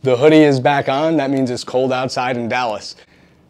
The hoodie is back on. That means it's cold outside in Dallas.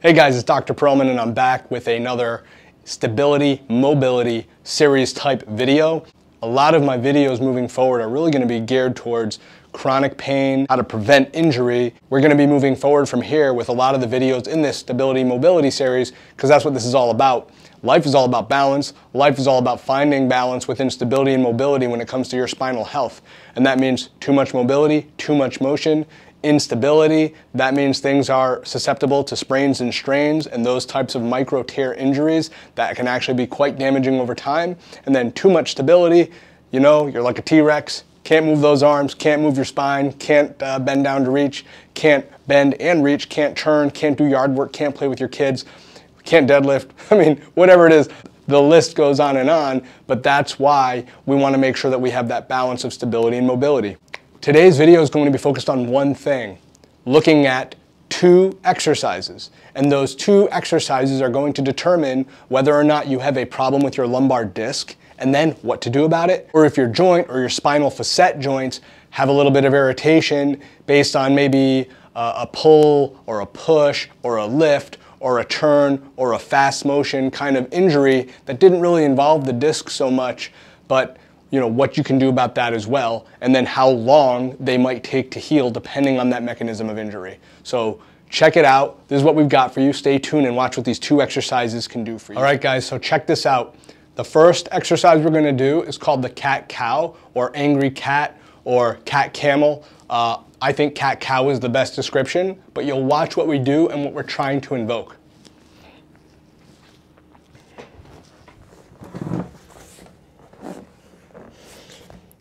Hey guys, it's Dr. Perlman and I'm back with another stability, mobility series type video. A lot of my videos moving forward are really going to be geared towards chronic pain, how to prevent injury. We're going to be moving forward from here with a lot of the videos in this stability, mobility series because that's what this is all about. Life is all about balance. Life is all about finding balance within stability and mobility when it comes to your spinal health. And that means too much mobility, too much motion, instability. That means things are susceptible to sprains and strains and those types of micro tear injuries that can actually be quite damaging over time. And then too much stability, you know, you're like a T-Rex, can't move those arms, can't move your spine, can't bend down to reach, can't bend and reach, can't turn, can't do yard work, can't play with your kids, can't deadlift. I mean, whatever it is, the list goes on, but that's why we want to make sure that we have that balance of stability and mobility. Today's video is going to be focused on one thing, looking at 2 exercises. And those 2 exercises are going to determine whether or not you have a problem with your lumbar disc and then what to do about it, or if your joint or your spinal facet joints have a little bit of irritation based on maybe a pull or a push or a lift or a turn or a fast motion kind of injury that didn't really involve the disc so much, but you know, what you can do about that as well, and then how long they might take to heal depending on that mechanism of injury. So check it out. This is what we've got for you. Stay tuned and watch what these 2 exercises can do for you. All right, guys, so check this out. The first exercise we're gonna do is called the cat-cow, or angry cat, or cat-camel. I think cat-cow is the best description, but you'll watch what we do and what we're trying to invoke.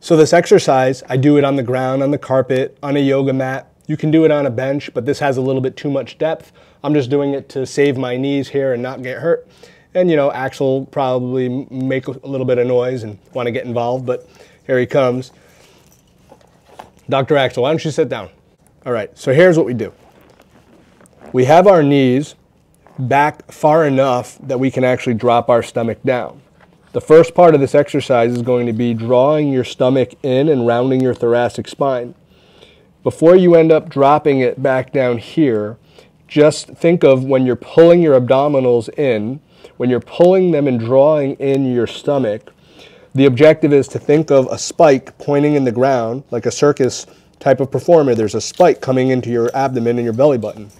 So this exercise, I do it on the ground, on the carpet, on a yoga mat. You can do it on a bench, but this has a little bit too much depth. I'm just doing it to save my knees here and not get hurt. And you know, Axel probably make a little bit of noise and want to get involved, but here he comes. Dr. Axel, why don't you sit down? All right, so here's what we do. We have our knees back far enough that we can actually drop our stomach down. The first part of this exercise is going to be drawing your stomach in and rounding your thoracic spine. Before you end up dropping it back down here, just think of when you're pulling your abdominals in, when you're pulling them and drawing in your stomach, the objective is to think of a spike pointing in the ground, like a circus type of performer. There's a spike coming into your abdomen and your belly button.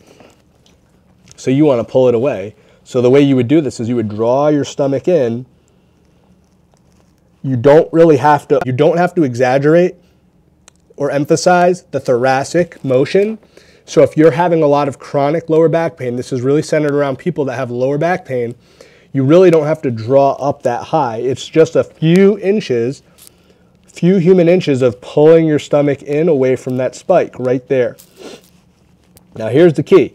So you want to pull it away. So the way you would do this is you would draw your stomach in. You don't have to exaggerate or emphasize the thoracic motion. So if you're having a lot of chronic lower back pain, this is really centered around people that have lower back pain, you really don't have to draw up that high. It's just a few inches, few human inches of pulling your stomach in away from that spike right there. Now here's the key.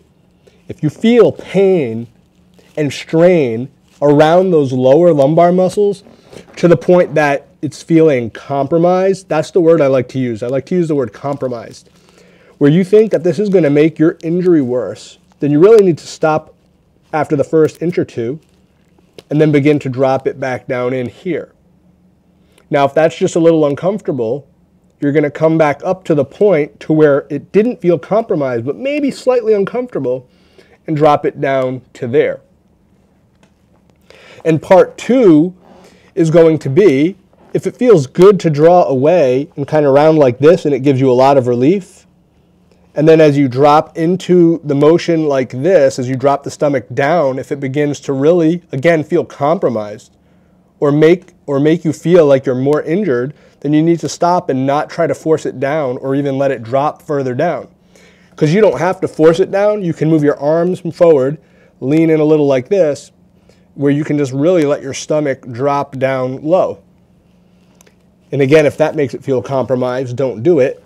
If you feel pain and strain around those lower lumbar muscles, to the point that it's feeling compromised, that's the word I like to use. I like to use the word compromised. Where you think that this is going to make your injury worse, then you really need to stop after the first inch or 2 and then begin to drop it back down in here. Now, if that's just a little uncomfortable, you're going to come back up to the point to where it didn't feel compromised, but maybe slightly uncomfortable, and drop it down to there. And part 2 is going to be, if it feels good to draw away and kind of round like this and it gives you a lot of relief, and then as you drop into the motion like this, as you drop the stomach down, if it begins to really, again, feel compromised or make you feel like you're more injured, then you need to stop and not try to force it down or even let it drop further down. Because you don't have to force it down. You can move your arms forward, lean in a little like this, where you can just really let your stomach drop down low. And again, if that makes it feel compromised, don't do it.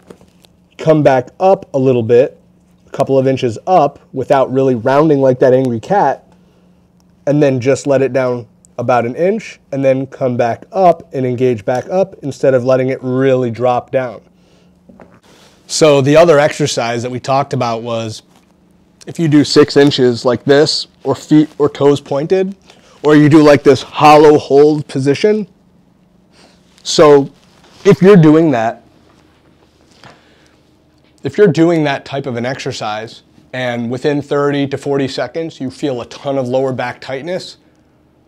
Come back up a little bit, a couple of inches up, without really rounding like that angry cat, and then just let it down about an inch, and then come back up and engage back up instead of letting it really drop down. So the other exercise that we talked about was if you do 6 inches like this, or feet or toes pointed, or you do like this hollow hold position. So if you're doing that, if you're doing that type of an exercise and within 30 to 40 seconds you feel a ton of lower back tightness,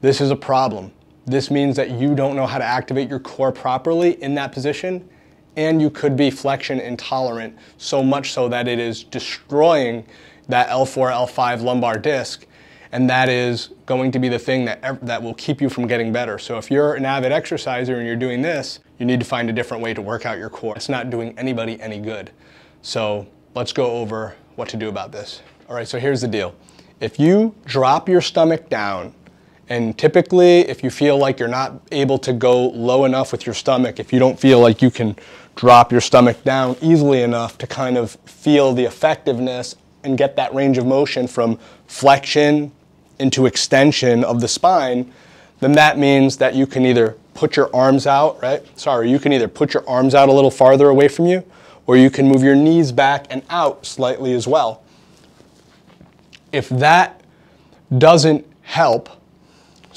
this is a problem. This means that you don't know how to activate your core properly in that position, and you could be flexion intolerant, so much so that it is destroying that L4, L5 lumbar disc, and that is going to be the thing that will keep you from getting better. So if you're an avid exerciser and you're doing this, you need to find a different way to work out your core. It's not doing anybody any good. So let's go over what to do about this. All right, so here's the deal. If you drop your stomach down, and typically if you feel like you're not able to go low enough with your stomach, if you don't feel like you can drop your stomach down easily enough to kind of feel the effectiveness and get that range of motion from flexion into extension of the spine, then that means that you can either put your arms out, right? You can either put your arms out a little farther away from you, or you can move your knees back and out slightly as well. If that doesn't help,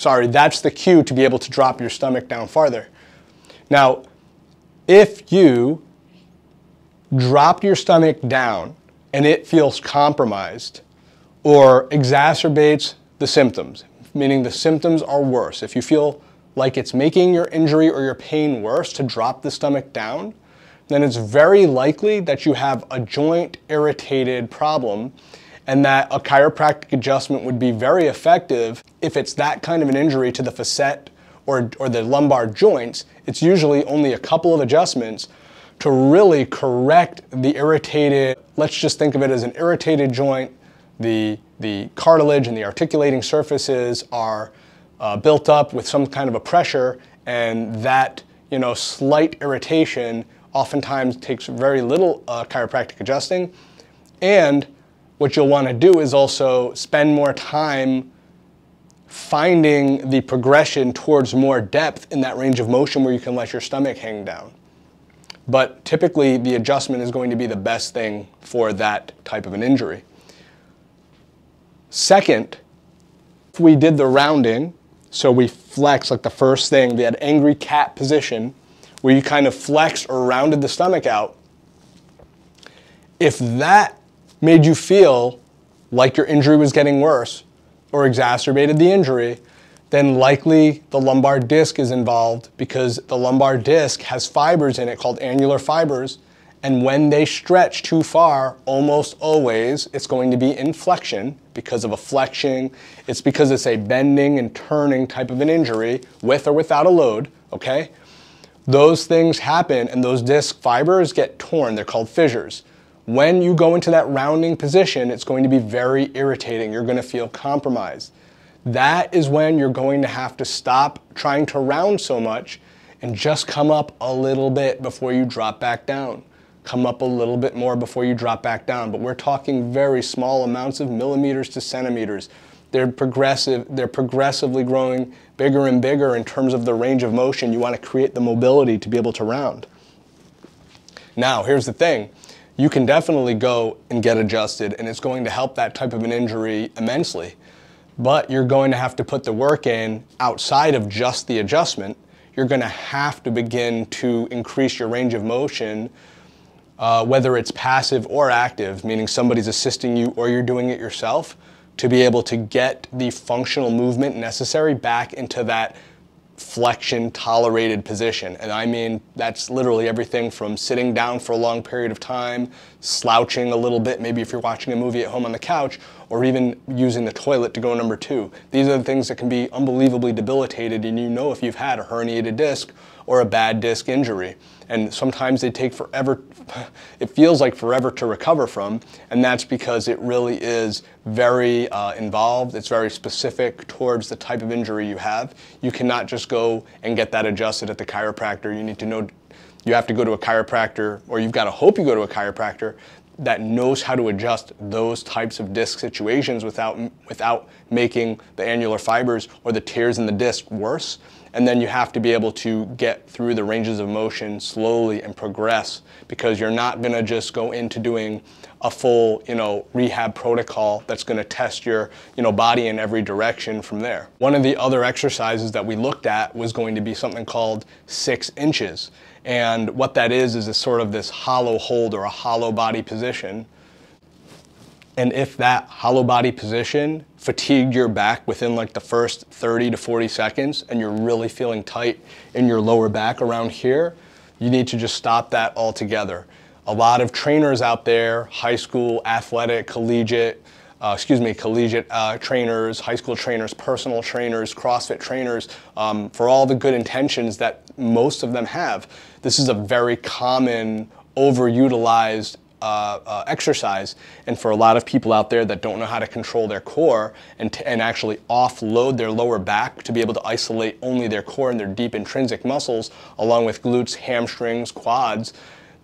that's the cue to be able to drop your stomach down farther. Now, if you drop your stomach down and it feels compromised or exacerbates the symptoms, meaning the symptoms are worse, if you feel like it's making your injury or your pain worse to drop the stomach down, then it's very likely that you have a joint irritated problem, and that a chiropractic adjustment would be very effective. If it's that kind of an injury to the facet or the lumbar joints, it's usually only a couple of adjustments to really correct the irritated, let's just think of it as an irritated joint. The cartilage and the articulating surfaces are built up with some kind of a pressure, and that slight irritation oftentimes takes very little chiropractic adjusting. And what you'll want to do is also spend more time finding the progression towards more depth in that range of motion where you can let your stomach hang down. But typically the adjustment is going to be the best thing for that type of an injury. Second, if we did the rounding, so we flex like the first thing, that angry cat position where you kind of flexed or rounded the stomach out, if that made you feel like your injury was getting worse or exacerbated the injury, then likely the lumbar disc is involved, because the lumbar disc has fibers in it called annular fibers, and when they stretch too far, almost always it's going to be in flexion because of a flexion. It's because it's a bending and turning type of an injury with or without a load, okay? Those things happen and those disc fibers get torn. They're called fissures. When you go into that rounding position, it's going to be very irritating. You're going to feel compromised. That is when you're going to have to stop trying to round so much and just come up a little bit before you drop back down. Come up a little bit more before you drop back down. But we're talking very small amounts of millimeters to centimeters. They're progressively growing bigger and bigger in terms of the range of motion. You want to create the mobility to be able to round. Now, here's the thing. You can definitely go and get adjusted, and it's going to help that type of an injury immensely. But you're going to have to put the work in outside of just the adjustment. You're going to have to begin to increase your range of motion, whether it's passive or active, meaning somebody's assisting you or you're doing it yourself, to be able to get the functional movement necessary back into that flexion tolerated position. And I mean, that's literally everything from sitting down for a long period of time, slouching a little bit, maybe if you're watching a movie at home on the couch, or even using the toilet to go number 2. These are the things that can be unbelievably debilitated, and you know if you've had a herniated disc or a bad disc injury. And sometimes they take forever, it feels like forever to recover from, and that's because it really is very involved. It's very specific towards the type of injury you have. You cannot just go and get that adjusted at the chiropractor. You need to know, you have to go to a chiropractor, or you've got to hope you go to a chiropractor that knows how to adjust those types of disc situations without making the annular fibers or the tears in the disc worse. And then you have to be able to get through the ranges of motion slowly and progress, because you're not going to just go into doing a full, rehab protocol that's going to test your, body in every direction from there. One of the other exercises that we looked at was going to be something called 6 inches. And what that is a sort of this hollow hold or a hollow body position. And if that hollow body position fatigued your back within like the first 30 to 40 seconds and you're really feeling tight in your lower back around here, you need to just stop that altogether. A lot of trainers out there, high school, athletic, collegiate trainers, high school trainers, personal trainers, CrossFit trainers, for all the good intentions that most of them have, this is a very common, overutilized exercise. And for a lot of people out there that don't know how to control their core and actually offload their lower back to be able to isolate only their core and their deep intrinsic muscles, along with glutes, hamstrings, quads,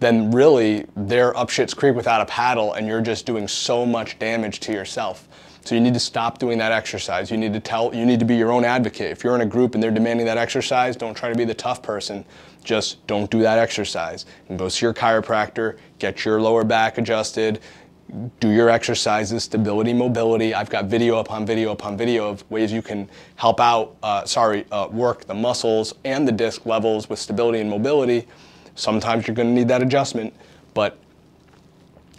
then really they're up shit's creek without a paddle, and you're just doing so much damage to yourself. So you need to stop doing that exercise. You need to be your own advocate. If you're in a group and they're demanding that exercise, don't try to be the tough person. Just don't do that exercise. And go see your chiropractor, get your lower back adjusted, do your exercises, stability, mobility. I've got video upon video upon video of ways you can help out, work the muscles and the disc levels with stability and mobility. Sometimes you're going to need that adjustment, but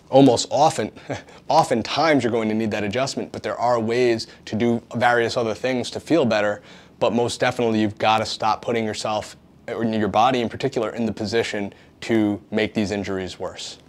oftentimes you're going to need that adjustment, but there are ways to do various other things to feel better. But most definitely you've got to stop putting yourself, or your body in particular, in the position to make these injuries worse.